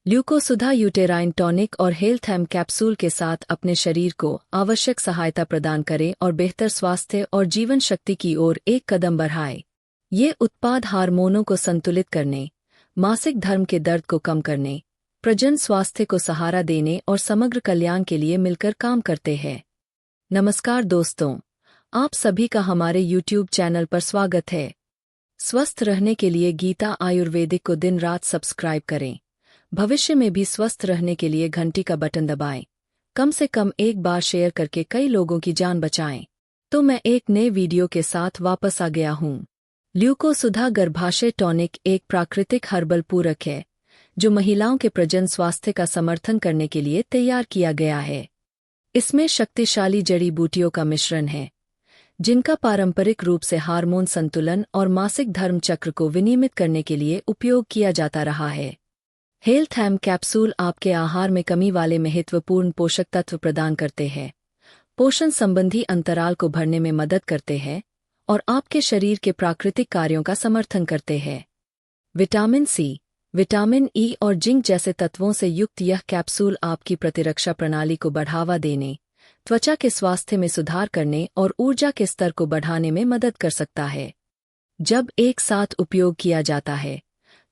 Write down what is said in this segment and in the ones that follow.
ल्यूकोसुधा uterine tonic और health M capsule के साथ अपने शरीर को आवश्यक सहायता प्रदान करें और बेहतर स्वास्थ्य और जीवन शक्ति की ओर एक कदम बढ़ाएं। ये उत्पाद हार्मोनों को संतुलित करने, मासिक धर्म के दर्द को कम करने, प्रजनन स्वास्थ्य को सहारा देने और समग्र कल्याण के लिए मिलकर काम करते हैं। नमस्कार दोस्तों, आप सभी का हमारे YouTube चैनल पर स्वागत है। स्वस्थ रहने के लिए गीता आयुर्वेदिक को दिन रात सब्सक्राइब करें। भविष्य में भी स्वस्थ रहने के लिए घंटी का बटन दबाएं। कम से कम एक बार शेयर करके कई लोगों की जान बचाएं। तो मैं एक नए वीडियो के साथ वापस आ गया हूँ। ल्यूकोसुधा गर्भाशय टॉनिक एक प्राकृतिक हर्बल पूरक है जो महिलाओं के प्रजनन स्वास्थ्य का समर्थन करने के लिए तैयार किया गया है। इसमें शक्तिशाली जड़ी बूटियों का मिश्रण है जिनका पारंपरिक रूप से हार्मोन संतुलन और मासिक धर्म चक्र को विनियमित करने के लिए उपयोग किया जाता रहा है। हेल्थ एम कैप्सूल आपके आहार में कमी वाले महत्वपूर्ण पोषक तत्व प्रदान करते हैं, पोषण संबंधी अंतराल को भरने में मदद करते हैं और आपके शरीर के प्राकृतिक कार्यों का समर्थन करते हैं। विटामिन सी, विटामिन ई और जिंक जैसे तत्वों से युक्त यह कैप्सूल आपकी प्रतिरक्षा प्रणाली को बढ़ावा देने, त्वचा के स्वास्थ्य में सुधार करने और ऊर्जा के स्तर को बढ़ाने में मदद कर सकता है। जब एक साथ उपयोग किया जाता है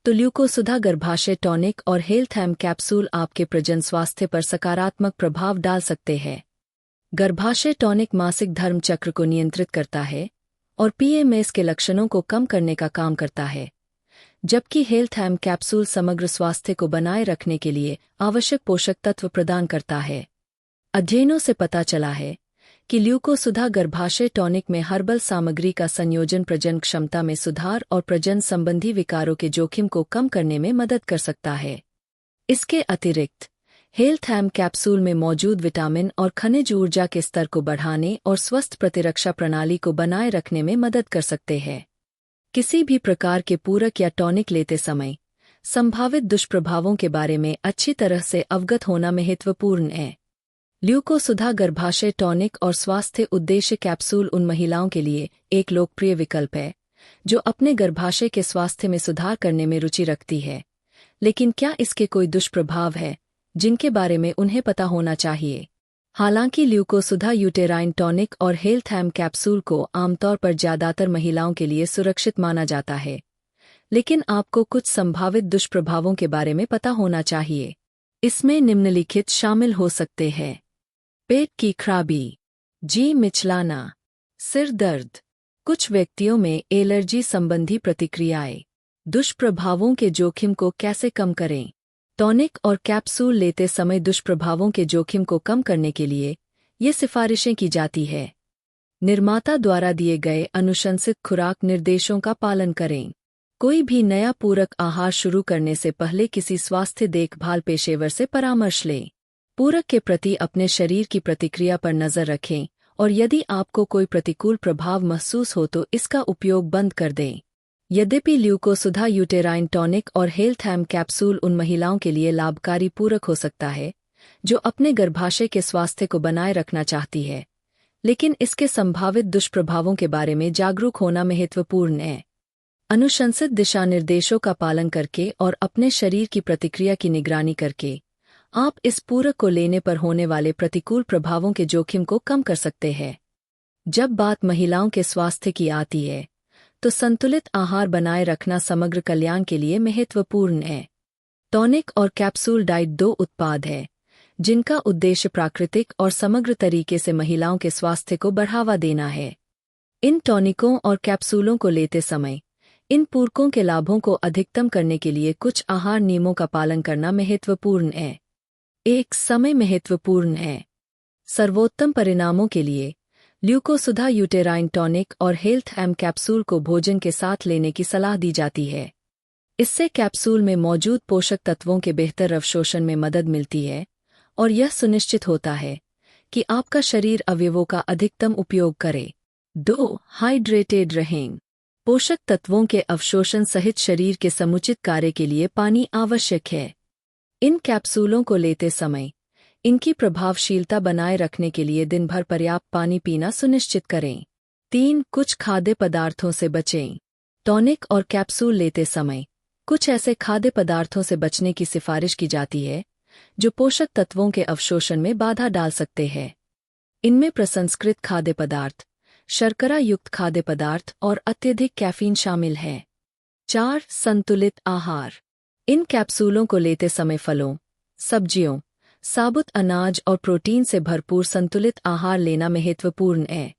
तो ल्यूकोसुधा गर्भाशय टॉनिक और हेल्थ एम कैप्सूल आपके प्रजनन स्वास्थ्य पर सकारात्मक प्रभाव डाल सकते हैं। गर्भाशय टॉनिक मासिक धर्म चक्र को नियंत्रित करता है और PMS के लक्षणों को कम करने का काम करता है, जबकि हेल्थ एम कैप्सूल समग्र स्वास्थ्य को बनाए रखने के लिए आवश्यक पोषक तत्व प्रदान करता है। अध्ययनों से पता चला है कि ल्यूकोसुधा गर्भाशय टॉनिक में हर्बल सामग्री का संयोजन प्रजनन क्षमता में सुधार और प्रजनन संबंधी विकारों के जोखिम को कम करने में मदद कर सकता है। इसके अतिरिक्त हेल्थ एम कैप्सूल में मौजूद विटामिन और खनिज ऊर्जा के स्तर को बढ़ाने और स्वस्थ प्रतिरक्षा प्रणाली को बनाए रखने में मदद कर सकते हैं। किसी भी प्रकार के पूरक या टॉनिक लेते समय संभावित दुष्प्रभावों के बारे में अच्छी तरह से अवगत होना महत्वपूर्ण है। ल्यूकोसुधा गर्भाशय टॉनिक और स्वास्थ्य उद्देश्य कैप्सूल उन महिलाओं के लिए एक लोकप्रिय विकल्प है जो अपने गर्भाशय के स्वास्थ्य में सुधार करने में रुचि रखती है। लेकिन क्या इसके कोई दुष्प्रभाव है जिनके बारे में उन्हें पता होना चाहिए? हालांकि ल्यूकोसुधा यूटेराइन टॉनिक और हेल्थ एम कैप्सूल को आमतौर पर ज्यादातर महिलाओं के लिए सुरक्षित माना जाता है, लेकिन आपको कुछ संभावित दुष्प्रभावों के बारे में पता होना चाहिए। इसमें निम्नलिखित शामिल हो सकते हैं: पेट की खराबी, जी मिचलाना, सिर दर्द, कुछ व्यक्तियों में एलर्जी संबंधी प्रतिक्रियाएं। दुष्प्रभावों के जोखिम को कैसे कम करें? टॉनिक और कैप्सूल लेते समय दुष्प्रभावों के जोखिम को कम करने के लिए ये सिफारिशें की जाती है। निर्माता द्वारा दिए गए अनुशंसित खुराक निर्देशों का पालन करें। कोई भी नया पूरक आहार शुरू करने से पहले किसी स्वास्थ्य देखभाल पेशेवर से परामर्श लें। पूरक के प्रति अपने शरीर की प्रतिक्रिया पर नजर रखें और यदि आपको कोई प्रतिकूल प्रभाव महसूस हो तो इसका उपयोग बंद कर दें। यद्यपि ल्यूकोसुधा यूटेराइन टॉनिक और हेल्थ एम कैप्सूल उन महिलाओं के लिए लाभकारी पूरक हो सकता है जो अपने गर्भाशय के स्वास्थ्य को बनाए रखना चाहती है, लेकिन इसके संभावित दुष्प्रभावों के बारे में जागरूक होना महत्वपूर्ण है। अनुशंसित दिशानिर्देशों का पालन करके और अपने शरीर की प्रतिक्रिया की निगरानी करके आप इस पूरक को लेने पर होने वाले प्रतिकूल प्रभावों के जोखिम को कम कर सकते हैं। जब बात महिलाओं के स्वास्थ्य की आती है तो संतुलित आहार बनाए रखना समग्र कल्याण के लिए महत्वपूर्ण है। टॉनिक और कैप्सूल डाइट दो उत्पाद हैं जिनका उद्देश्य प्राकृतिक और समग्र तरीके से महिलाओं के स्वास्थ्य को बढ़ावा देना है। इन टॉनिकों और कैप्सूलों को लेते समय इन पूरकों के लाभों को अधिकतम करने के लिए कुछ आहार नियमों का पालन करना महत्वपूर्ण है। एक समय महत्वपूर्ण है। सर्वोत्तम परिणामों के लिए ल्यूकोसुधा यूटेराइन टॉनिक और हेल्थ एम कैप्सूल को भोजन के साथ लेने की सलाह दी जाती है। इससे कैप्सूल में मौजूद पोषक तत्वों के बेहतर अवशोषण में मदद मिलती है और यह सुनिश्चित होता है कि आपका शरीर अवयवों का अधिकतम उपयोग करे। 2. हाइड्रेटेड रहें। पोषक तत्वों के अवशोषण सहित शरीर के समुचित कार्य के लिए पानी आवश्यक है। इन कैप्सूलों को लेते समय इनकी प्रभावशीलता बनाए रखने के लिए दिन भर पर्याप्त पानी पीना सुनिश्चित करें। 3. कुछ खाद्य पदार्थों से बचें। टॉनिक और कैप्सूल लेते समय कुछ ऐसे खाद्य पदार्थों से बचने की सिफारिश की जाती है जो पोषक तत्वों के अवशोषण में बाधा डाल सकते हैं। इनमें प्रसंस्कृत खाद्य पदार्थ, शर्करा युक्त खाद्य पदार्थ और अत्यधिक कैफीन शामिल है। 4. संतुलित आहार। इन कैप्सूलों को लेते समय फलों, सब्जियों, साबुत अनाज और प्रोटीन से भरपूर संतुलित आहार लेना महत्वपूर्ण है।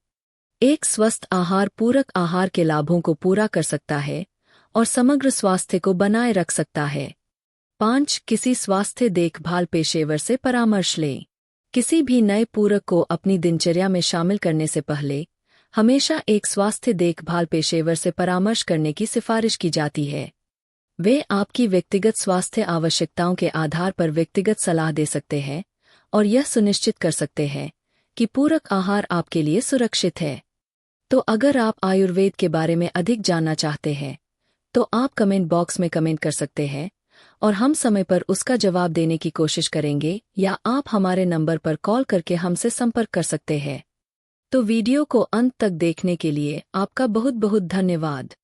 एक स्वस्थ आहार पूरक आहार के लाभों को पूरा कर सकता है और समग्र स्वास्थ्य को बनाए रख सकता है। 5. किसी स्वास्थ्य देखभाल पेशेवर से परामर्श लें। किसी भी नए पूरक को अपनी दिनचर्या में शामिल करने से पहले हमेशा एक स्वास्थ्य देखभाल पेशेवर से परामर्श करने की सिफारिश की जाती है। वे आपकी व्यक्तिगत स्वास्थ्य आवश्यकताओं के आधार पर व्यक्तिगत सलाह दे सकते हैं और यह सुनिश्चित कर सकते हैं कि पूरक आहार आपके लिए सुरक्षित है। तो अगर आप आयुर्वेद के बारे में अधिक जानना चाहते हैं तो आप कमेंट बॉक्स में कमेंट कर सकते हैं और हम समय पर उसका जवाब देने की कोशिश करेंगे, या आप हमारे नंबर पर कॉल करके हमसे संपर्क कर सकते हैं। तो वीडियो को अंत तक देखने के लिए आपका बहुत बहुत धन्यवाद।